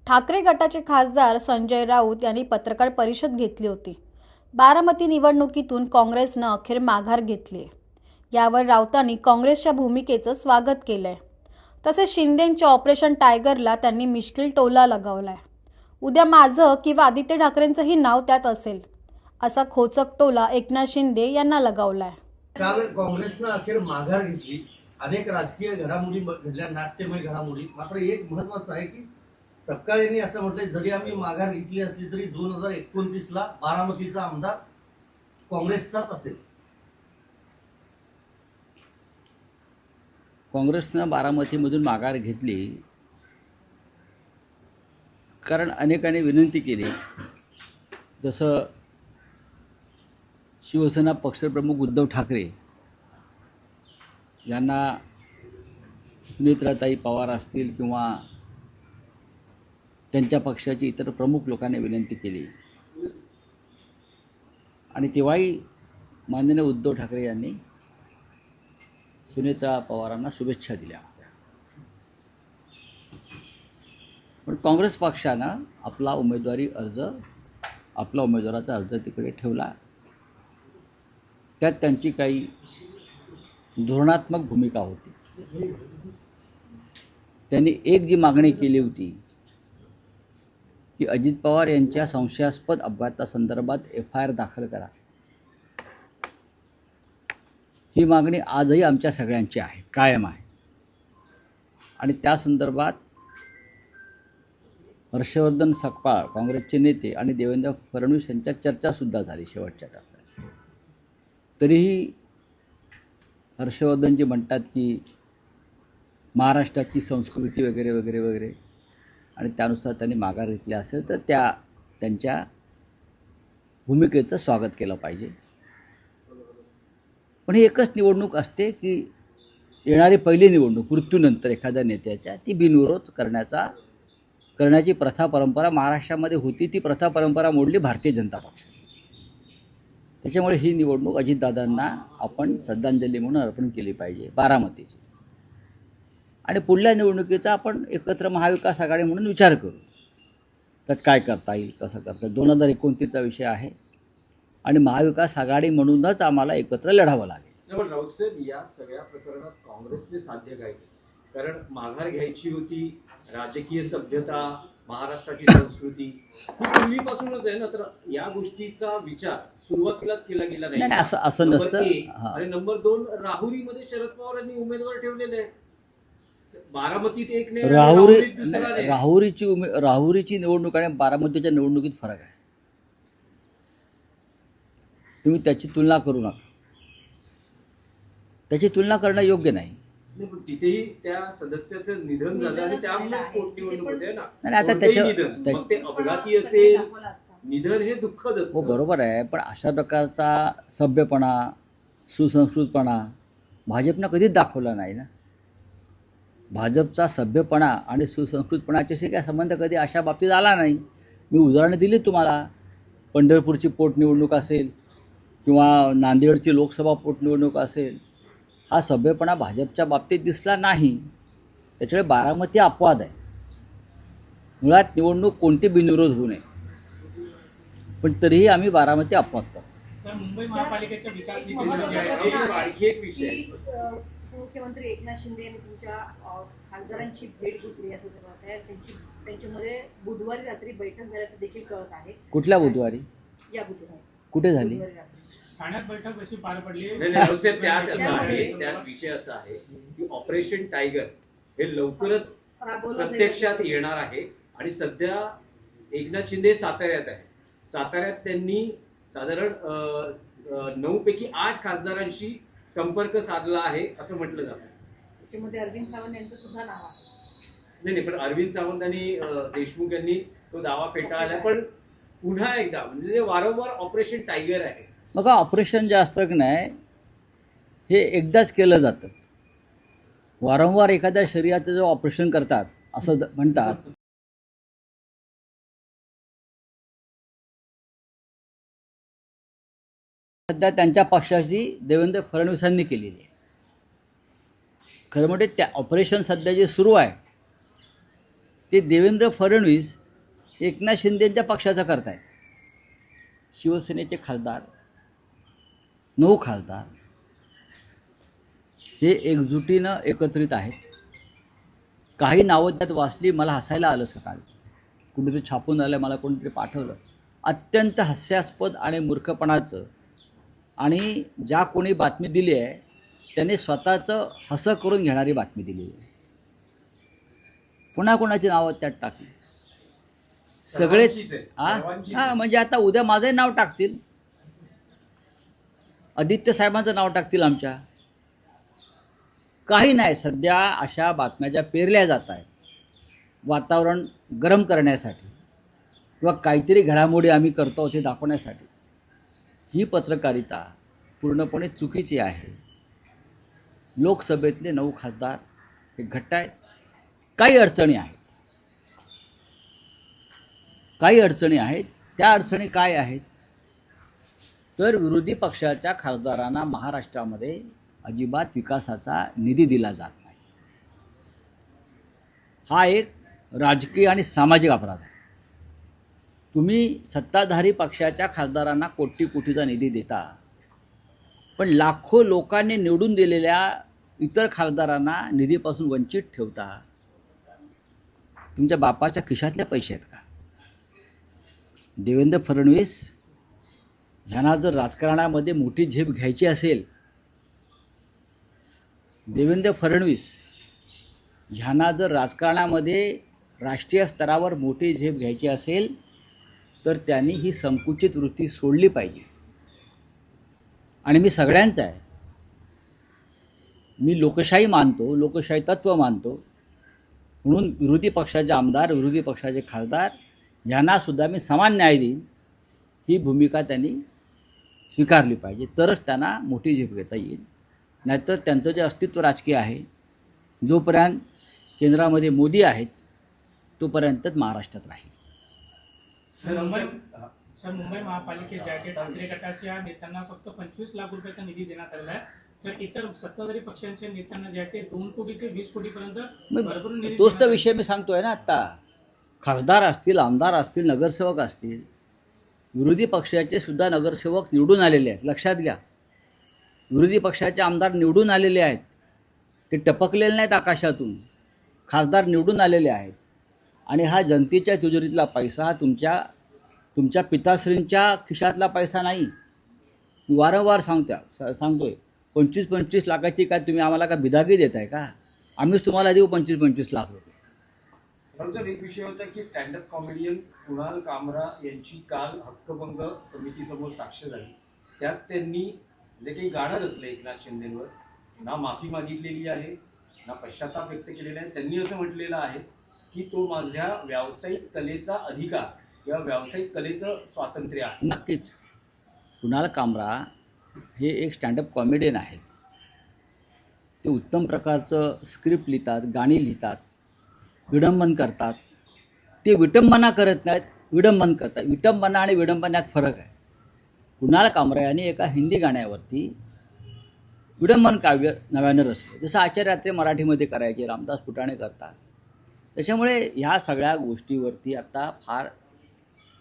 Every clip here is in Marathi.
ठाकरे गटाचे खासदार संजय राऊत यांनी पत्रकार परिषद घेतली होती। बारामती निवडणुकीतून काँग्रेसनं अखेर माघार घेतली। यावर राऊतांनी काँग्रेसच्या भूमिकेचं स्वागत केलंय। तसेच शिंदेंच्या ऑपरेशन टायगरला त्यांनी मिश्किल टोला लगावलाय। उद्या माझं किंवा आदित्य ठाकरेंचंही नाव त्यात असेल असा खोचक टोला एकनाथ शिंदे यांना लगावलाय। काल काँग्रेसनं अखेर माघार घेतली। अनेक राजकीय घडामोडी घडल्या, नाट्यमय घडामोडी। मात्र एक महत्त्वाचं आहे की सपकाळ यांनी असं म्हटलंय, जरी आम्ही माघार घेतली असली तरी 2029ला बारामतीचा आमदार काँग्रेसचाच असेल। काँग्रेसनं बारामतीमधून माघार घेतली कारण अनेकांनी विनंती केली। जसं शिवसेना पक्षप्रमुख उद्धव ठाकरे यांना सुनेत्राताई पवार असतील किंवा त्यांच्या पक्षाची इतर प्रमुख लोकांनी विनंती केली आणि तेव्हाही माननीय उद्धव ठाकरे यांनी सुनेत्रा पवारांना शुभेच्छा दिल्या होत्या। पण काँग्रेस पक्षानं आपला उमेदवाराचा अर्ज तिकडे ठेवला। त्यात त्यांची काही धोरणात्मक भूमिका होती। त्यांनी एक जी मागणी केली होती की अजित पवार यांच्या संशयास्पद अपघातासंदर्भात FIR दाखल करा। ही मागणी आजही आमच्या सगळ्यांची आहे, कायम आहे। आणि त्या संदर्भात हर्षवर्धन सकपाळ काँग्रेसचे नेते आणि देवेंद्र फडणवीस यांच्या चर्चासुद्धा झाली शेवटच्या टप्प्यात। तरीही हर्षवर्धनजी म्हणतात की महाराष्ट्राची संस्कृती वगैरे वगैरे वगैरे आणि त्यानुसार त्यांनी माघार घेतली असेल तर त्यांच्या भूमिकेचं स्वागत केलं पाहिजे। पण ही एकच निवडणूक असते की येणारी पहिली निवडणूक मृत्यूनंतर एखाद्या नेत्याच्या ती बिनविरोध करण्याची प्रथा परंपरा महाराष्ट्रामध्ये होती। ती प्रथा परंपरा मोडली भारतीय जनता पक्षाने। त्याच्यामुळे ही निवडणूक अजितदादांना आपण श्रद्धांजली म्हणून अर्पण केली पाहिजे बारामतीची। आणि पुढल्या निवडणुकीचा आपण एकत्र महाविकास आघाडी म्हणून विचार करू। त्यात काय करता येईल, कसं करता येईल, 2029चा विषय आहे आणि महाविकास आघाडी म्हणूनच आम्हाला एकत्र लढावं लागेल। पण राऊत साहेब, या सगळ्या प्रकरणात काँग्रेसने साध्य काय केलं? कारण माघार घ्यायची होती, राजकीय सभ्यता, महाराष्ट्राची संस्कृती ही पूर्वीपासूनच आहे ना, तर या गोष्टीचा विचार सुरुवातीलाच केला गेला नाही। असं नसतं। आणि नंबर 2, राहुरीमध्ये शरद पवार यांनी उमेदवार ठेवलेले आहेत। बारामतीत एक ने राहुरीची निवडणूक आणि बारामतीच्या निवडणुकीत फरक आहे। तुम्ही त्याची तुलना करू नका। त्याची तुलना करणं योग्य नाही। तिथेही त्या सदस्याचं निधन झालं आणि त्यामुळेच पोटनिवडणूक होते ना। नाही, आता ते अपघाती असेल, निधन हे दुःखद असतं। हो, बरोबर आहे। पण अशा प्रकारचा सभ्यपणा, सुसंस्कृतपणा भाजपनं कधीच दाखवला नाही ना। भाजपचा सभ्यपणा आणि सुसंस्कृतपणाच्याशी काय संबंध कधी अशा बाबतीत आला नाही। मी उदाहरणं दिली तुम्हाला। पंढरपूरची पोटनिवडणूक असेल किंवा नांदेडची लोकसभा पोटनिवडणूक असेल, हा सभ्यपणा भाजपच्या बाबतीत दिसला नाही। त्याच्यामुळे बारामती अपवाद आहे। मुळात निवडणूक कोणती बिनविरोध होऊ नये, पण तरीही आम्ही बारामती अपवाद करतो। मुंबई महापालिकेच्या विकास आणखी एक विषय, मुख्यमंत्री एकनाथ शिंदे यांनी तुमच्या खासदारांची भेट घेतली असं कळत आहे। त्यांच्यामध्ये बुधवारी रात्री बैठक झाल्याचं देखील कळत आहे। कुठल्या बुधवारी? या बुधवारी कुठे झाली? ठाण्यात बैठक कशी पार पडली? त्यात विषय असा आहे की ऑपरेशन टायगर हे लवकरच प्रत्यक्षात येणार आहे। आणि सध्या एकनाथ शिंदे साताऱ्यात आहे। साताऱ्यात त्यांनी साधारण 9 पैकी 8 खासदारांशी संपर्क साधला आहे असं म्हटलं जातं। त्याच्यामध्ये अरविंद सावंत यांचं सुद्धा नाव आहे। नाही, पण अरविंद सावंत आणि देशमुख यांनी तो दावा फेटाळला। पण पुन्हा एकदा म्हणजे वारंवार ऑपरेशन टायगर आहे। मग ऑपरेशन जे असतं की नाही, हे एकदाच केलं जातं। वारंवार एखाद्या शरीराचं जे ऑपरेशन करतात असं म्हणतात, सध्या त्यांच्या पक्षाची देवेंद्र फडणवीसांनी केलेली आहे। खरं म्हणजे त्या ऑपरेशन सध्या जे सुरू आहे ते देवेंद्र फडणवीस एकनाथ शिंदेंच्या पक्षाचा करतायत. शिवसेनेचे खासदार 9 खासदार हे एकजुटीनं एकत्रित आहेत. काही नावं त्यात वाचली, मला हसायला आलं सकाळी. कुठेतरी छापून आलं, मला कोणीतरी पाठवलं. अत्यंत हास्यास्पद आणि मूर्खपणाचं, आणि ज्या कोणी बातमी दिली आहे त्याने स्वतःचं हसं करून घेणारी बातमी दिली आहे. पुन्हा कोणाची नावं त्यात टाकली, सगळेच. सर्वांचीच आहे, हां सर्वांचीच हां आहे. म्हणजे आता उद्या माझंही नाव टाकतील, आदित्य साहेबांचं नाव टाकतील आमच्या. काही नाही, सध्या अशा बातम्या ज्या पेरल्या जात आहेत वातावरण गरम करण्यासाठी किंवा काहीतरी घडामोडी आम्ही करतो ते दाखवण्यासाठी, ही पत्रकारिता पूर्णपणे चुकीची आहे. लोकसभेतले 9 खासदार हे घट्ट आहेत. काही अडचणी आहेत, काही अडचणी आहेत. त्या अडचणी काय आहेत तर विरोधी पक्षाच्या खासदारांना महाराष्ट्रामध्ये अजिबात विकासाचा निधी दिला जात नाही. हा एक राजकीय आणि सामाजिक अपराध आहे. तुम्ही सत्ताधारी पक्षाच्या खासदारांना कोटी कोटीचा निधी देता, पण लाखो लोकांनी निवडून दिलेल्या इतर खासदारांना निधीपासून वंचित ठेवता. तुमच्या बापाच्या खिशातले पैसे आहेत का? देवेंद्र फडणवीस ह्यांना जर राजकारणामध्ये मोठी झेप घ्यायची असेल, देवेंद्र फडणवीस ह्यांना जर राजकारणामध्ये राष्ट्रीय स्तरावर मोठी झेप घ्यायची असेल तर त्यांनी ही संकुचित वृत्ती सोडली पाहिजे. आणि मी सगळ्यांचा आहे, मी लोकशाही मानतो, लोकशाही तत्त्व मानतो, म्हणून विरोधी पक्षाचे आमदार, विरोधी पक्षाचे खासदार यांनासुद्धा मी समान न्याय देईन, ही भूमिका त्यांनी स्वीकारली पाहिजे. तरच त्यांना मोठी झेप घेता येईल. नाहीतर त्यांचं जे अस्तित्व राजकीय आहे, जोपर्यंत केंद्रामध्ये मोदी आहेत तोपर्यंतच महाराष्ट्रात राहील. मुंबई महापालिकेत ज्या काही ठाकरे गटाच्या नेत्यांना फक्त 25 लाख रुपयाचा निधी देण्यात आलेला आहे, तर इतर सत्ताधारी पक्षांच्या नेत्यांना जे आहे ते 2 कोटी ते 20 कोटीपर्यंत भरभरून निधी तोच तर देण्यात विषय मी सांगतोय ना. आत्ता खासदार असतील, आमदार असतील, नगरसेवक असतील, विरोधी पक्षाचे सुद्धा नगरसेवक निवडून आलेले आहेत. लक्षात घ्या, विरोधी पक्षाचे आमदार निवडून आलेले आहेत, ते टपकलेले नाहीत आकाशातून. खासदार निवडून आलेले आहेत. आणि हा जनतेच्या तिजोरीतला पैसा, तुमच्या पिताश्रींच्या खिशातला पैसा नाही. मी वारंवार सांगतोय 25-25 लाखाची काय तुम्ही आम्हाला का बिदागी देताय का? आम्हीच तुम्हाला देऊ 25-25 लाख रुपये. आमचा एक विषय होता की स्टँडअप कॉमेडियन कुणाल कामरा यांची काल हक्कभंग समितीसमोर साक्ष झाली. त्यात त्यांनी जे काही गाणं रचलं एकनाथ शिंदेंवर, ना माफी मागितलेली आहे, ना पश्चाताप व्यक्त केलेला आहे. त्यांनी असं म्हटलेलं आहे की तो माझ्या व्यावसायिक कलेचा अधिकार किंवा व्यावसायिक कलेचं स्वातंत्र्य आहे. नक्कीच कुणाल कामरा हे एक स्टँडअप कॉमेडियन आहेत. ते उत्तम प्रकारचं स्क्रिप्ट लिहितात, गाणी लिहितात, विडंबन करतात. ते विटंबना करत नाहीत, विडंबन करतात. विटंबना आणि विडंबनात फरक आहे. कुणाल कामरा यांनी एका हिंदी गाण्यावरती विडंबन काव्य नव्यानं रचलं, जसं आचार्य रात्रे मराठीमध्ये करायचे, रामदास फुटाणे करतात. त्याच्यामुळे ह्या सगळ्या गोष्टीवरती आता फार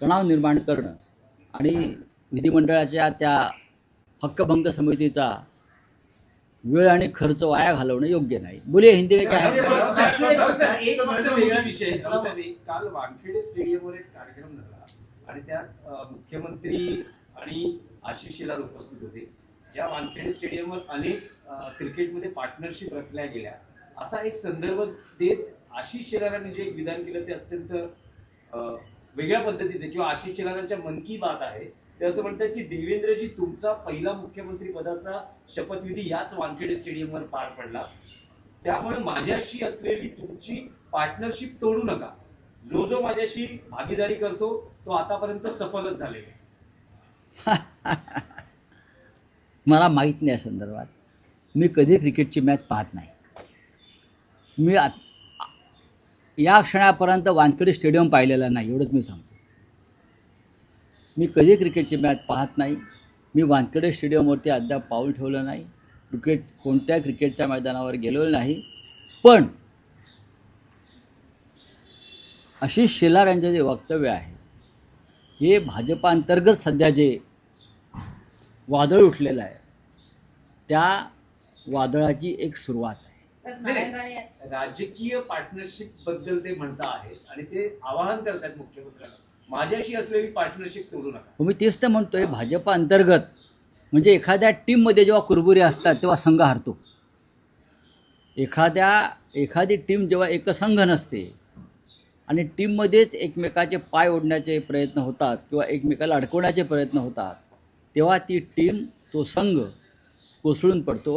तणाव निर्माण करणं आणि विधिमंडळाच्या त्या हक्कभंग समितीचा वेळ आणि खर्च वाया घालवणं योग्य नाही. बोलिये हिंदी में क्या है? एक वेगळा विषय. काल वानखेडे स्टेडियमवर एक कार्यक्रम झाला आणि त्यात मुख्यमंत्री आणि आशिष शेलार उपस्थित होते. ज्या वानखेडे स्टेडियमवर अनेक क्रिकेटमध्ये पार्टनरशिप रचल्या गेल्या, असा एक संदर्भ देत आशिष शेलारांनी जे एक विधान केलं ते अत्यंत वेगळ्या पद्धतीचे, किंवा आशिष शेलारांच्या मन की बात आहे ते असं म्हणतात की देवेंद्रजी, तुमचा पहिला मुख्यमंत्री पदाचा शपथविधी याच वानखेडे स्टेडियमवर पार पडला, त्यामुळे माझ्याशी असलेली तुमची पार्टनरशिप तोडू नका. जो जो माझ्याशी भागीदारी करतो तो आतापर्यंत सफलच झालेला आहे. मला माहीत नाही या संदर्भात. मी कधी क्रिकेटची मॅच पाहत नाही. मी या क्षणापर्यंत वानखेडे स्टेडियम पाहिलेलं नाही, एवढंच मी सांगतो. मी कधी क्रिकेटची मॅच पाहत नाही. मी वानखेडे स्टेडियमवरती अद्याप पाऊल ठेवलं नाही. कोणत्या क्रिकेटच्या मैदानावर गेलेलो नाही. पण आशिष शेलार यांचं जे वक्तव्य आहे हे भाजपांतर्गत सध्या जे वादळ उठलेलं आहे त्या वादळाची एक सुरुवात आहे. सर नारायण राणे राजकीय पार्टनरशिप बद्दल ते म्हणता आहेत आणि ते आवाहन करतात मुख्यमंत्र्यांना माझ्याशी असलेली पार्टनरशिप तोडू नका. मी तेच तर म्हणतोय भाजपा अंतर्गत म्हणजे एखाद्या टीममध्ये जेव्हा कुरबुरी असतात तेव्हा संघ हारतो. एखादी टीम जेव्हा एकसंघ नसते आणि टीममध्येच एकमेकाचे पाय ओढण्याचे प्रयत्न होतात किंवा एकमेकाला अडकवण्याचे प्रयत्न होतात तेव्हा ती टीम तो संघ कोसळून पडतो.